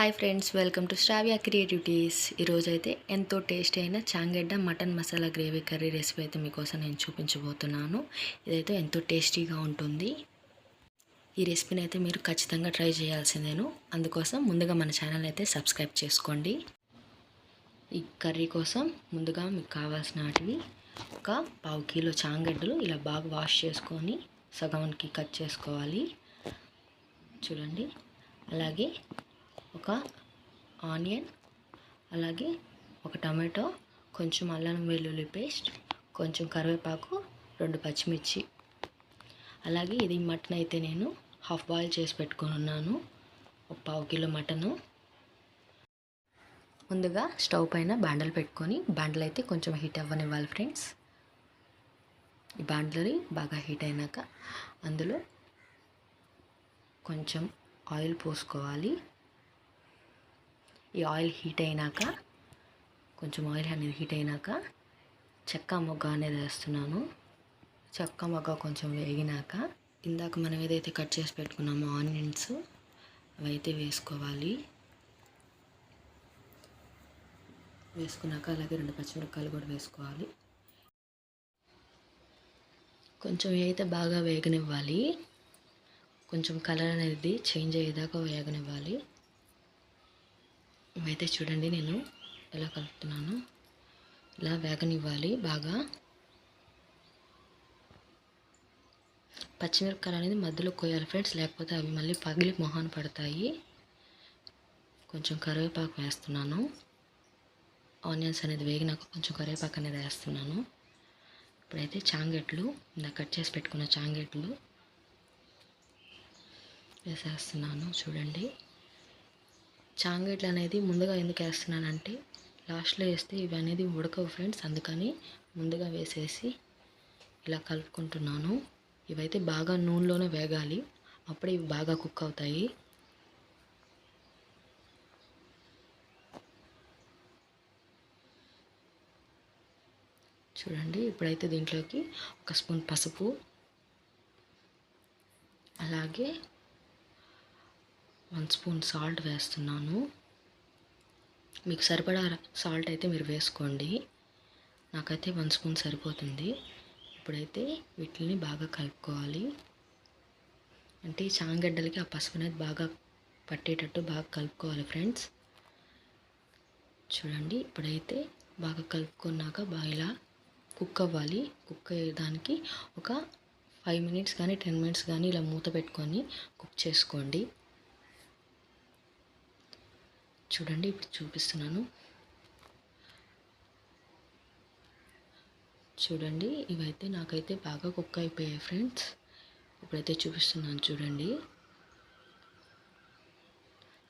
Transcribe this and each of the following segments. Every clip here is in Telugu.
Hi friends, welcome to Shravya creativities. ఈరోజు అయితే ఎంతో టేస్టీ అయిన చాంగెడ్డ mutton masala gravy curry recipe అయితే మీకోసం నేను చూపించబోతున్నాను. ఇదైతే ఎంతో టేస్టీగా ఉంటుంది. ఈ రెసిపీని అయితే మీరు ఖచ్చితంగా ట్రై చేయాల్సిందేను. అందుకోసం ముందుగా మన ఛానల్ అయితే సబ్స్క్రైబ్ చేసుకోండి. ఈ కర్రీ కోసం ముందుగా మీకు కావాల్సినవి ఒక 1/2 కిలో చాంగెడ్డలు ఇలా బాగా వాష్ చేసుకొని సగానికి కట్ చేసుకోవాలి. చూడండి, అలాగే ఒక ఆనియన్, అలాగే ఒక టమాటో, కొంచెం అల్లం వెల్లుల్లి పేస్ట్, కొంచెం కరివేపాకు, 2 పచ్చిమిర్చి. అలాగే ఇది మటన్ అయితే నేను హాఫ్ బాయిల్ చేసి పెట్టుకొని ఉన్నాను. ఒక 1/2 కిలో మటను. ముందుగా స్టవ్ పైన బాండలు పెట్టుకొని బాండలు అయితే కొంచెం హీట్ అవ్వనివ్వాలి ఫ్రెండ్స్. ఈ బాండలు బాగా హీట్ అయినాక అందులో కొంచెం ఆయిల్ పోసుకోవాలి. ఈ ఆయిల్ హీట్ అయినాక కొంచెం ఆయిల్ అనేది హీట్ అయినాక చెక్క మొగ్గ అనేది వేస్తున్నాను. చెక్క మొగ్గ కొంచెం వేగినాక ఇందాక మనం ఏదైతే కట్ చేసి పెట్టుకున్నామో ఆనియన్స్ అవి అయితే వేసుకోవాలి. వేసుకున్నాక అలాగే 2 పచ్చిమిరపకాయలు కూడా వేసుకోవాలి. కొంచెం అయితే బాగా వేగనివ్వాలి. కొంచెం కలర్ అనేది చేంజ్ అయ్యేదాకా వేగనివ్వాలి. ఇవైతే చూడండి నేను ఎలా కలుపుతున్నాను. ఇలా వేగనివ్వాలి బాగా. పచ్చిమిరపకాయలు అనేది మధ్యలో కోయాలి ఫ్రెండ్స్, లేకపోతే అవి మళ్ళీ పగిలి మొహాన పడతాయి. కొంచెం కరివేపాకు వేస్తున్నాను. ఆనియన్స్ అనేది వేగినాక కొంచెం కరివేపాకు అనేది వేస్తున్నాను. ఇప్పుడైతే చాంగెట్లు ఇందాక కట్ చేసి పెట్టుకున్న చాంగెట్లు వేసేస్తున్నాను. చూడండి, చాంగెట్లు అనేది ముందుగా ఎందుకు వేస్తున్నానంటే లాస్ట్లో వేస్తే ఇవి అనేది ఉడకవు ఫ్రెండ్స్, అందుకని ముందుగా వేసేసి ఇలా కలుపుకుంటున్నాను. ఇవైతే బాగా నూనెలోనే వేగాలి, అప్పుడే ఇవి బాగా కుక్ అవుతాయి. చూడండి, ఇప్పుడైతే దీంట్లోకి 1 స్పూన్ పసుపు, అలాగే 1 స్పూన్ సాల్ట్ వేస్తున్నాను. మీకు సరిపడా సాల్ట్ అయితే మీరు వేసుకోండి. నాకైతే 1 స్పూన్ సరిపోతుంది. ఇప్పుడైతే వీటిని బాగా కలుపుకోవాలి. అంటే ఈ చాంగడ్డలకి ఆ పసుపు అనేది బాగా పట్టేటట్టు బాగా కలుపుకోవాలి ఫ్రెండ్స్. చూడండి, ఇప్పుడైతే బాగా కలుపుకున్నాక బాగా ఇలా కుక్ అవ్వాలి. కుక్ అయ్యేదానికి ఒక 5 మినిట్స్ కానీ 10 మినిట్స్ కానీ ఇలా మూత పెట్టుకొని కుక్ చేసుకోండి. చూడండి, ఇప్పుడు చూపిస్తున్నాను. చూడండి, ఇవైతే నాకైతే బాగా కుక్ అయిపోయాయి ఫ్రెండ్స్. ఇప్పుడైతే చూపిస్తున్నాను చూడండి.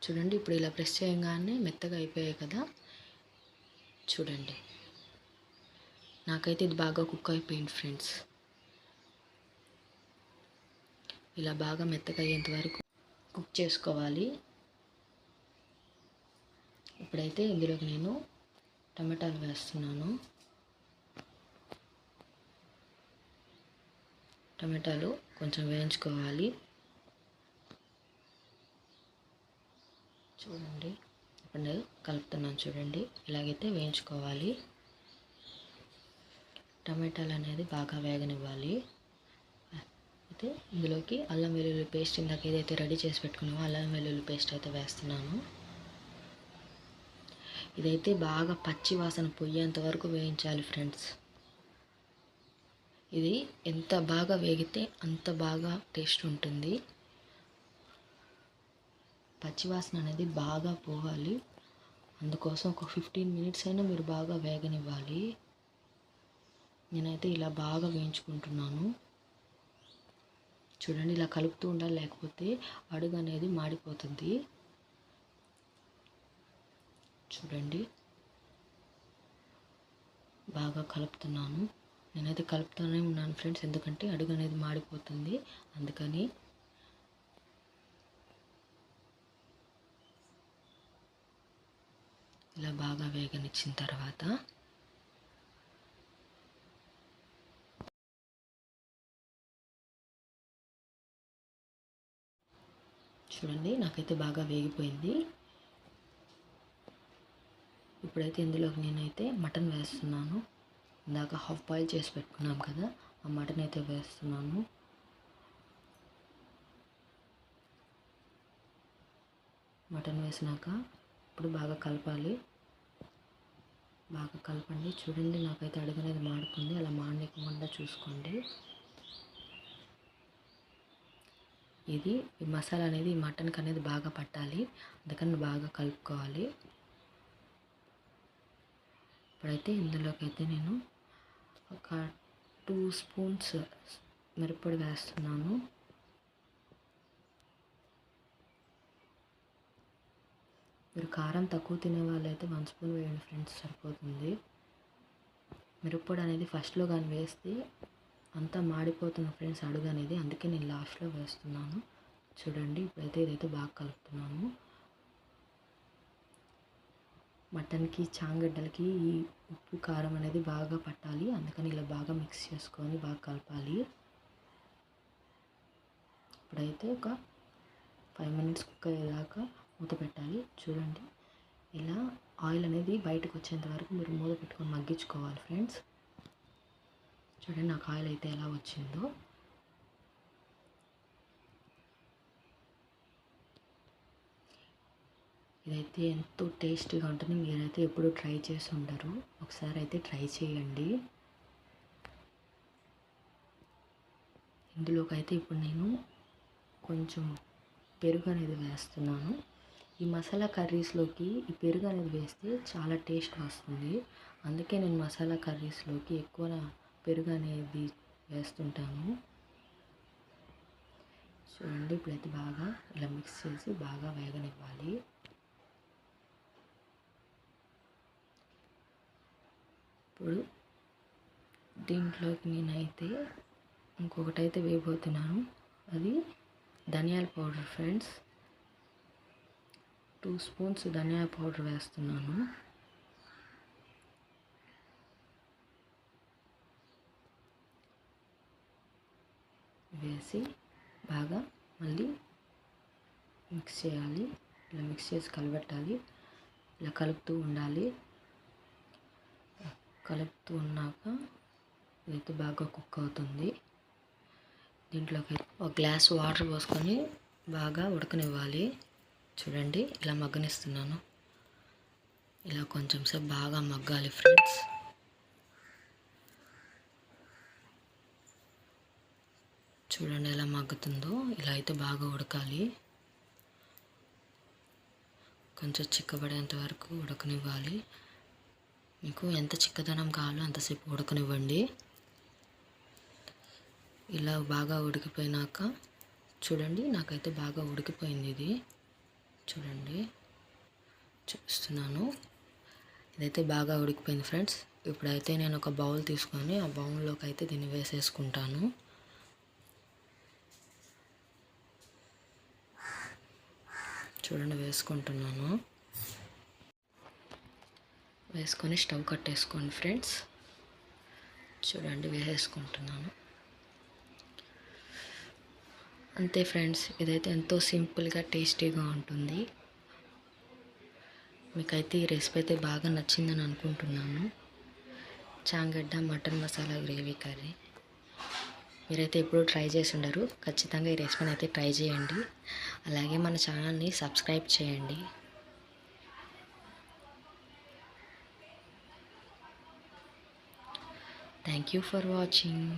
చూడండి, ఇప్పుడు ఇలా ప్రెస్ చేయగానే మెత్తగా అయిపోయాయి కదా. చూడండి, నాకైతే ఇది బాగా కుక్ అయిపోయింది ఫ్రెండ్స్. ఇలా బాగా మెత్తగా అయ్యేంత వరకు కుక్ చేసుకోవాలి. ఇప్పుడైతే ఇందులోకి నేను టమాటాలు వేస్తున్నాను. టమాటాలు కొంచెం వేయించుకోవాలి. చూడండి, ఇప్పుడు నేను కలుపుతున్నాను. చూడండి, ఇలాగైతే వేయించుకోవాలి. టమాటాలు అనేది బాగా వేగనివ్వాలి. అయితే ఇందులోకి అల్లం వెల్లుల్లి పేస్ట్, ఇందాక ఏదైతే రెడీ చేసి పెట్టుకున్నామో అల్లం వెల్లుల్లి పేస్ట్ అయితే వేస్తున్నాను. ఇదైతే బాగా పచ్చి వాసన పోయేంత వరకు వేయించాలి ఫ్రెండ్స్. ఇది ఎంత బాగా వేగితే అంత బాగా టేస్ట్ ఉంటుంది. పచ్చివాసన అనేది బాగా పోవాలి. అందుకోసం ఒక 15 మినిట్స్ అయినా మీరు బాగా వేగనివ్వాలి. నేనైతే ఇలా బాగా వేయించుకుంటున్నాను. చూడండి, ఇలా కలుపుతూ ఉండాలి, లేకపోతే అడుగు అనేది మాడిపోతుంది. చూడండి, బాగా కలుపుతున్నాను. నేనైతే కలుపుతూనే ఉన్నాను ఫ్రెండ్స్, ఎందుకంటే అడుగు అనేది మాడిపోతుంది, అందుకని. ఇలా బాగా వేగనిచ్చిన తర్వాత చూడండి, నాకైతే బాగా వేగిపోయింది. ఇప్పుడైతే ఇందులోకి నేనైతే మటన్ వేస్తున్నాను. ఇందాక హాఫ్ బాయిల్ చేసి పెట్టుకున్నాం కదా, ఆ మటన్ అయితే వేస్తున్నాను. మటన్ వేసినాక ఇప్పుడు బాగా కలపాలి. బాగా కలపండి. చూడండి, నాకైతే అడుగు అనేది మాడుతుంది, అలా మాడకుండా చూసుకోండి. ఈ మసాలా అనేది ఈ మటన్కి అనేది బాగా పట్టాలి, అందుకని బాగా కలుపుకోవాలి. ఇప్పుడైతే ఇందులోకి అయితే నేను ఒక 2 స్పూన్స్ మిరప్పొడి వేస్తున్నాను. మీరు కారం తక్కువ తినే వాళ్ళైతే 1 స్పూన్ వేయండి ఫ్రెండ్స్, సరిపోతుంది. మిరప్పొడి అనేది ఫస్ట్లో కానీ వేస్తే అంతా మాడిపోతుంది ఫ్రెండ్స్ అడుగు అనేది, అందుకే నేను లాస్ట్లో వేస్తున్నాను. చూడండి, ఇప్పుడైతే ఇదైతే బాగా కలుపుతున్నాను. మటన్కి చాంగడ్డలకి ఈ ఉప్పు కారం అనేది బాగా పట్టాలి, అందుకని ఇలా బాగా మిక్స్ చేసుకొని బాగా కలపాలి. ఇప్పుడైతే ఒక 5 మినిట్స్ కుక్ అయ్యేదాకా మూత పెట్టాలి. చూడండి, ఇలా ఆయిల్ అనేది బయటకు వచ్చేంత వరకు మీరు మూత పెట్టుకొని మగ్గించుకోవాలి ఫ్రెండ్స్. చూడండి, నాకు ఆయిల్ అయితే ఎలా వచ్చిందో. ఇదైతే ఎంతో టేస్టీగా ఉంటుంది. మీరైతే ఎప్పుడూ ట్రై చేసి ఉండరు, ఒకసారి అయితే ట్రై చేయండి. ఇందులోకి అయితే ఇప్పుడు నేను కొంచెం పెరుగు అనేది వేస్తున్నాను. ఈ మసాలా కర్రీస్లోకి ఈ పెరుగు అనేది వేస్తే చాలా టేస్ట్ వస్తుంది, అందుకే నేను మసాలా కర్రీస్లోకి ఎక్కువ పెరుగు అనేది వేస్తుంటాను. చూడండి, ఇప్పుడైతే బాగా ఇలా మిక్స్ చేసి బాగా వేగనివ్వాలి. ఇప్పుడు దీంట్లోకి నేనైతే ఇంకొకటైతే వేయబోతున్నాను, అది ధనియాల పౌడర్ ఫ్రెండ్స్. 2 స్పూన్స్ ధనియాల పౌడర్ వేస్తున్నాను. వేసి బాగా మళ్ళీ మిక్స్ చేయాలి. ఇలా మిక్స్ చేసి కలబెట్టాలి. ఇలా కలుపుతూ ఉండాలి. కలుపుతూ ఉన్నాక ఇదైతే బాగా కుక్ అవుతుంది. దీంట్లోకి ఒక గ్లాస్ వాటర్ పోసుకొని బాగా ఉడకనివ్వాలి. చూడండి, ఇలా మగ్గనిస్తున్నాను. ఇలా కొంచెం సేపు బాగా మగ్గాలి ఫ్రెండ్స్. చూడండి ఎలా మగ్గుతుందో, ఇలా అయితే బాగా ఉడకాలి. కొంచెం చిక్కబడేంత వరకు ఉడకనివ్వాలి. మీకు ఎంత చిక్కదనం కావాలో అంతసేపు ఉడకనివ్వండి. ఇలా బాగా ఉడికిపోయినాక చూడండి, నాకైతే బాగా ఉడికిపోయింది. ఇది చూడండి, చూపిస్తున్నాను. ఇదైతే బాగా ఉడికిపోయింది ఫ్రెండ్స్. ఇప్పుడైతే నేను ఒక బౌల్ తీసుకొని ఆ బౌల్లోకి అయితే దీన్ని వేసేసుకుంటాను. చూడండి, వేసుకుంటున్నాను. వేసుకొని స్టవ్ కట్టేసుకోండి ఫ్రెండ్స్. చూడండి, వేసేసుకుంటున్నాను. అంతే ఫ్రెండ్స్, ఇదైతే ఎంతో సింపుల్గా టేస్టీగా ఉంటుంది. మీకైతే ఈ రెసిపీ అయితే బాగా నచ్చిందని అనుకుంటున్నాను. చాంగడ్డ మటన్ మసాలా గ్రేవీ కర్రీ మీరైతే ఎప్పుడూ ట్రై చేసి ఉండరు, ఖచ్చితంగా ఈ రెసిపీని అయితే ట్రై చేయండి. అలాగే మన ఛానల్ని సబ్స్క్రైబ్ చేయండి. Thank you for watching.